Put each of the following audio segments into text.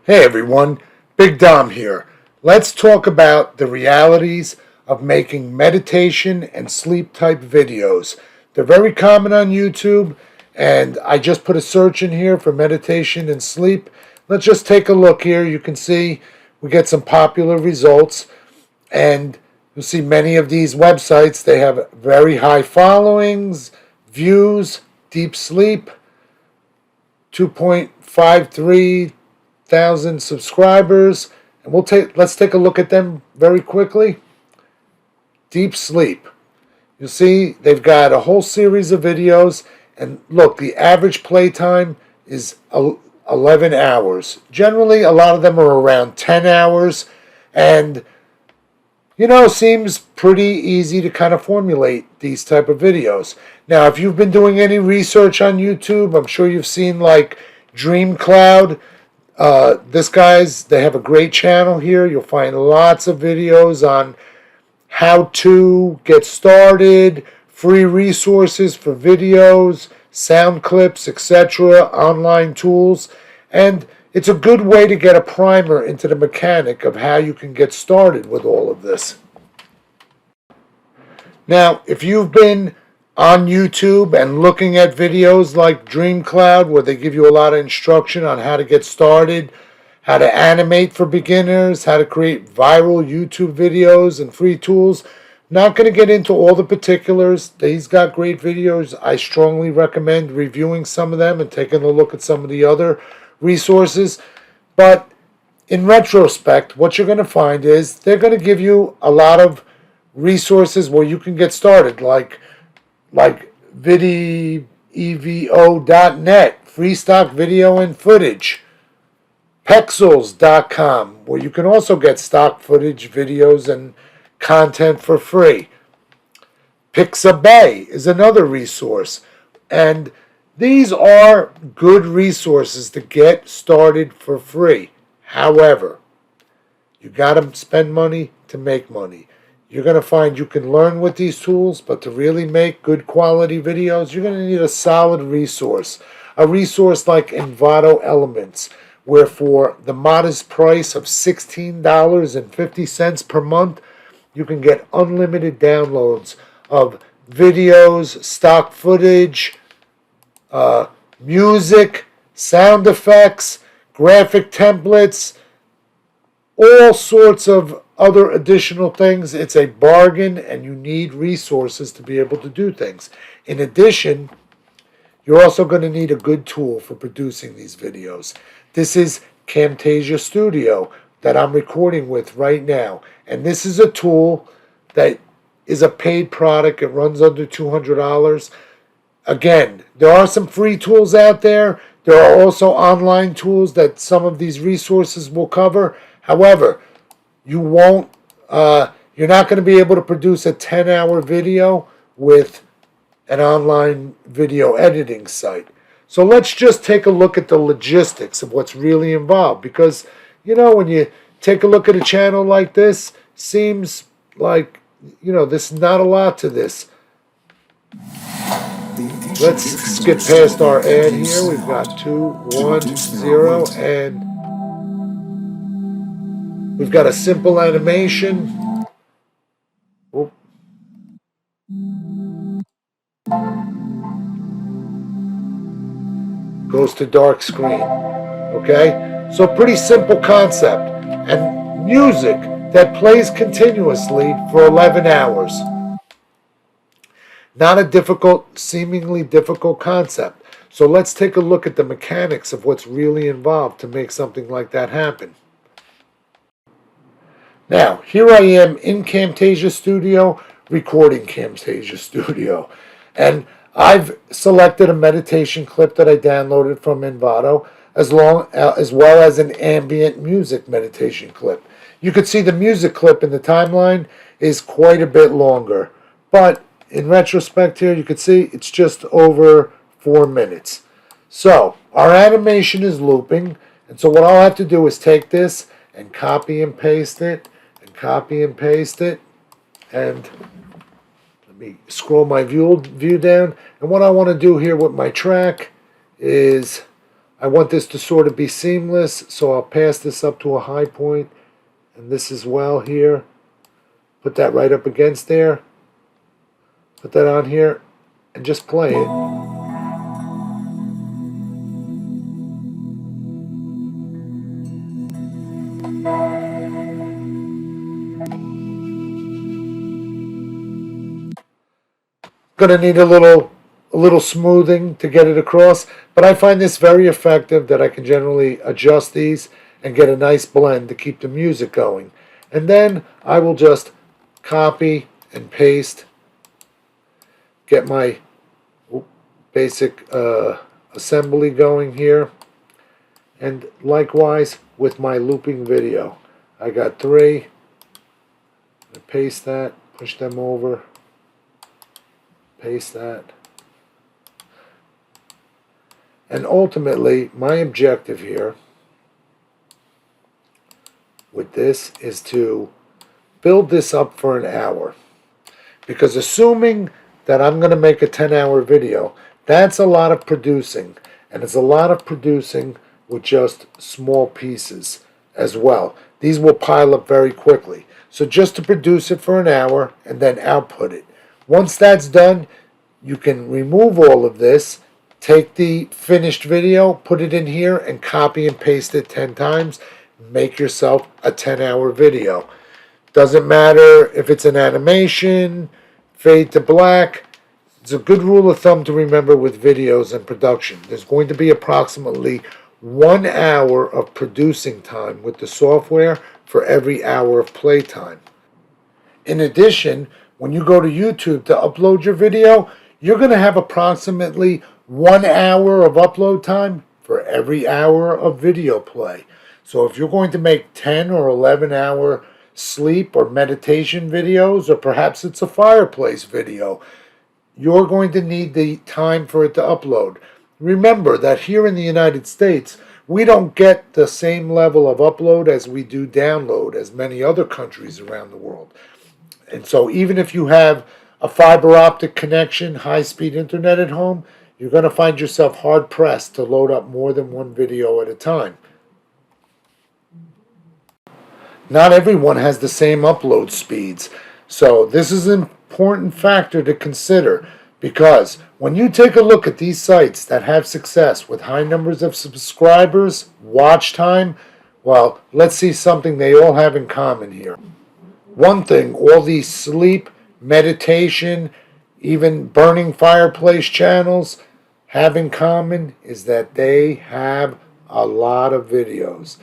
Hey everyone, Big Dom here. Let's talk about the realities of making meditation and sleep type videos. They're very common on YouTube, and I just put a search in here for meditation and sleep. Let's just take a look here. You can see we get some popular results, and you'll see many of these websites, they have very high followings, views, deep sleep, 2.53 thousand subscribers, and let's take a look at them very quickly. Deep sleep. You'll see they've got a whole series of videos, and look, the average playtime is 11 hours. Generally, a lot of them are around 10 hours, and seems pretty easy to kind of formulate these type of videos. Now, if you've been doing any research on YouTube, I'm sure you've seen like Dream Cloud. They have a great channel here. You'll find lots of videos on how to get started, free resources for videos, sound clips, etc., online tools, and it's a good way to get a primer into the mechanic of how you can get started with all of this. Now, if you've been on YouTube and looking at videos like Dream Cloud, where they give you a lot of instruction on how to get started, how to animate for beginners, how to create viral YouTube videos and free tools. Not going to get into all the particulars. He's got great videos. I strongly recommend reviewing some of them and taking a look at some of the other resources. But in retrospect, what you're going to find is they're going to give you a lot of resources where you can get started, like videevo.net, free stock video and footage, pexels.com, where you can also get stock footage, videos, and content for free. Pixabay is another resource, and these are good resources to get started for free. However, you got to spend money to make money. You're going to find you can learn with these tools, but to really make good quality videos, you're going to need a solid resource. A resource like Envato Elements, where for the modest price of $16.50 per month, you can get unlimited downloads of videos, stock footage, music, sound effects, graphic templates, all sorts of other additional things. It's a bargain, and you need resources to be able to do things. In addition, you're also going to need a good tool for producing these videos. This is Camtasia Studio that I'm recording with right now. And this is a tool that is a paid product. It runs under $200. Again, there are some free tools out there. There are also online tools that some of these resources will cover. However, you're not going to be able to produce a 10-hour video with an online video editing site. So let's just take a look at the logistics of what's really involved, because when you take a look at a channel like this, seems like there's not a lot to this. Let's skip past our ad here. We've got 2, 1, 0, and we've got a simple animation. Oop. Goes to dark screen. Okay? So pretty simple concept. And music that plays continuously for 11 hours. Not a seemingly difficult concept. So let's take a look at the mechanics of what's really involved to make something like that happen. Now, here I am in Camtasia Studio, recording Camtasia Studio. And I've selected a meditation clip that I downloaded from Envato, as well as an ambient music meditation clip. You could see the music clip in the timeline is quite a bit longer. But in retrospect here, you could see it's just over 4 minutes. So, our animation is looping. And so what I'll have to do is take this and copy and paste it. Copy and paste it, and let me scroll my view down. And what I want to do here with my track is I want this to sort of be seamless, so I'll pass this up to a high point, and this as well here. Put that right up against there. Put that on here, and just play it. Going to need a little smoothing to get it across, but I find this very effective that I can generally adjust these and get a nice blend to keep the music going. And then I will just copy and paste, get my basic assembly going here, and likewise with my looping video. I got 3. I paste that, push them over, paste that. And ultimately, my objective here with this is to build this up for an hour. Because assuming that I'm going to make a 10-hour video, that's a lot of producing. And it's a lot of producing with just small pieces as well. These will pile up very quickly. So just to produce it for an hour and then output it. Once that's done, you can remove all of this, take the finished video, put it in here, and copy and paste it 10 times. Make yourself a 10-hour video. Doesn't matter if it's an animation, fade to black. It's a good rule of thumb to remember with videos and production. There's going to be approximately 1 hour of producing time with the software for every hour of playtime. In addition, when you go to YouTube to upload your video, you're going to have approximately 1 hour of upload time for every hour of video play. So if you're going to make 10 or 11 hour sleep or meditation videos, or perhaps it's a fireplace video, you're going to need the time for it to upload. Remember that here in the United States, we don't get the same level of upload as we do download as many other countries around the world. And so even if you have a fiber optic connection, high-speed internet at home, you're going to find yourself hard-pressed to load up more than one video at a time. Not everyone has the same upload speeds. So this is an important factor to consider, because when you take a look at these sites that have success with high numbers of subscribers, watch time, well, let's see something they all have in common here. One thing all these sleep, meditation, even burning fireplace channels have in common is that they have a lot of videos.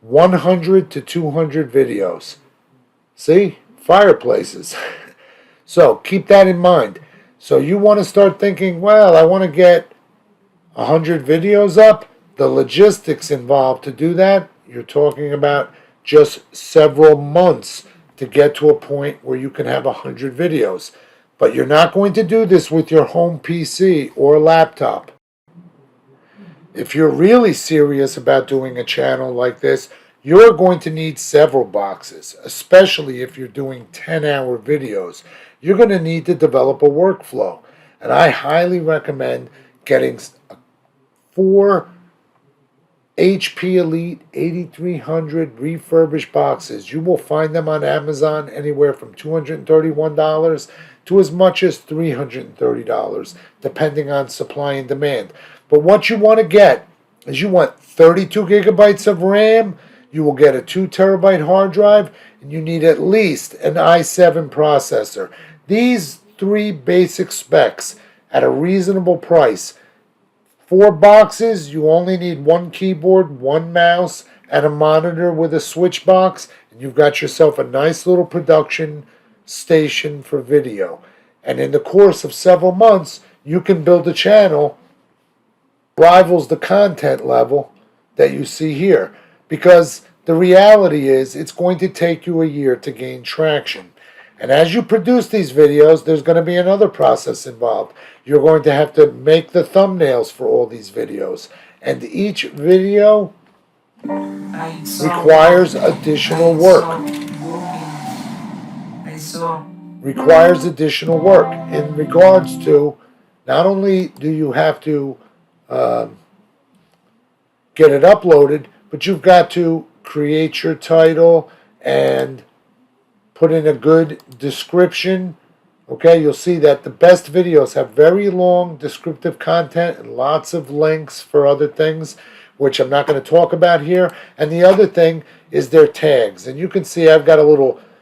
100 to 200 videos. See? Fireplaces. So keep that in mind. So you want to start thinking, well, I want to get 100 videos up. The logistics involved to do that, you're talking about just several months to get to a point where you can have 100 videos. But you're not going to do this with your home PC or laptop. If you're really serious about doing a channel like this, you're going to need several boxes, especially if you're doing 10-hour videos. You're going to need to develop a workflow. And I highly recommend getting 4 HP Elite 8300 refurbished boxes. You will find them on Amazon anywhere from $231 to as much as $330, depending on supply and demand. But what you want to get is you want 32 gigabytes of RAM, you will get a 2 terabyte hard drive, and you need at least an i7 processor. These 3 basic specs at a reasonable price. 4 boxes, you only need 1 keyboard, 1 mouse, and a monitor with a switch box, and you've got yourself a nice little production station for video. And in the course of several months, you can build a channel rivals the content level that you see here. Because the reality is it's going to take you a year to gain traction. And as you produce these videos, there's going to be another process involved. You're going to have to make the thumbnails for all these videos. And each video requires additional work. Requires additional work in regards to not only do you have to get it uploaded, but you've got to create your title and put in a good description. Okay, you'll see that the best videos have very long descriptive content and lots of links for other things, which I'm not going to talk about here. And the other thing is their tags. And you can see I've got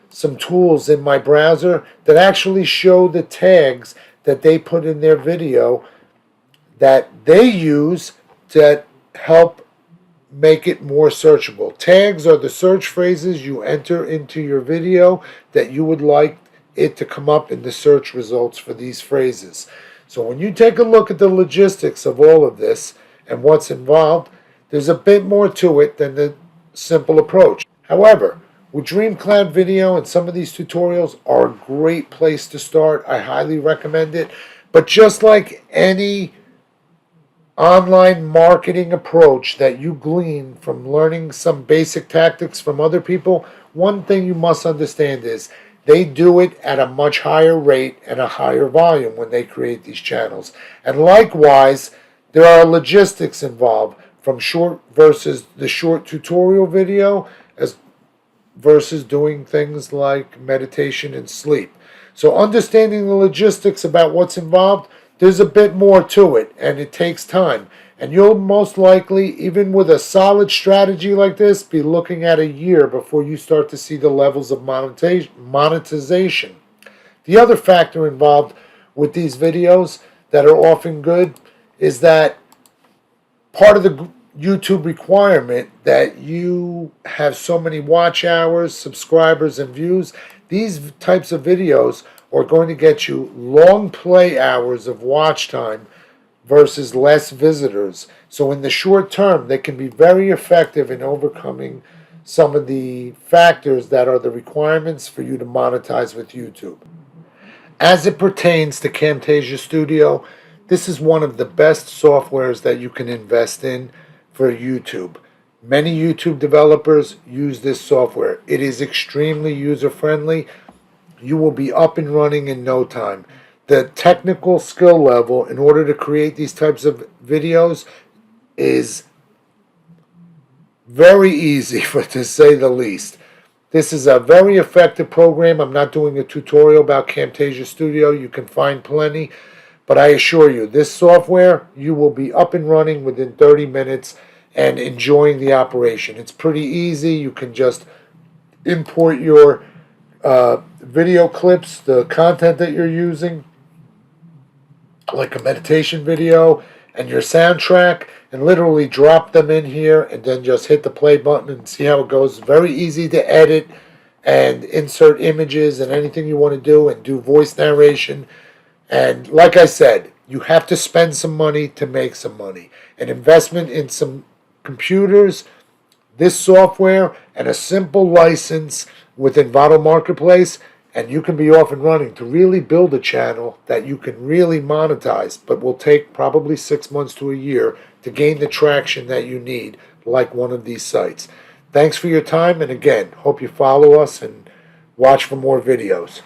some tools in my browser that actually show the tags that they put in their video that they use to help make it more searchable. Tags are the search phrases you enter into your video that you would like it to come up in the search results for these phrases. So when you take a look at the logistics of all of this and what's involved, there's a bit more to it than the simple approach. However, with DreamCloud Video and some of these tutorials are a great place to start. I highly recommend it. But just like any online marketing approach that you glean from learning some basic tactics from other people, one thing you must understand is they do it at a much higher rate and a higher volume when they create these channels. And likewise, there are logistics involved, from short versus the short tutorial video as versus doing things like meditation and sleep. So understanding the logistics about what's involved, there's a bit more to it, and it takes time. And you'll most likely, even with a solid strategy like this, be looking at a year before you start to see the levels of monetization. The other factor involved with these videos that are often good is that part of the YouTube requirement that you have so many watch hours, subscribers, and views, these types of videos are going to get you long play hours of watch time versus less visitors. So in the short term, they can be very effective in overcoming some of the factors that are the requirements for you to monetize with YouTube. As it pertains to Camtasia Studio, this is one of the best softwares that you can invest in for YouTube. Many YouTube developers use this software. It is extremely user-friendly. You will be up and running in no time. The technical skill level in order to create these types of videos is very easy, to say the least. This is a very effective program. I'm not doing a tutorial about Camtasia Studio. You can find plenty. But I assure you, this software, you will be up and running within 30 minutes and enjoying the operation. It's pretty easy. You can just import your video clips, the content that you're using, like a meditation video, and your soundtrack, and literally drop them in here and then just hit the play button and see how it goes. Very easy to edit and insert images and anything you want to do, and do voice narration. And like I said, you have to spend some money to make some money. An investment in some computers, this software, and a simple license with Envato Marketplace, and you can be off and running to really build a channel that you can really monetize, but will take probably 6 months to a year to gain the traction that you need, like one of these sites. Thanks for your time, and again, hope you follow us and watch for more videos.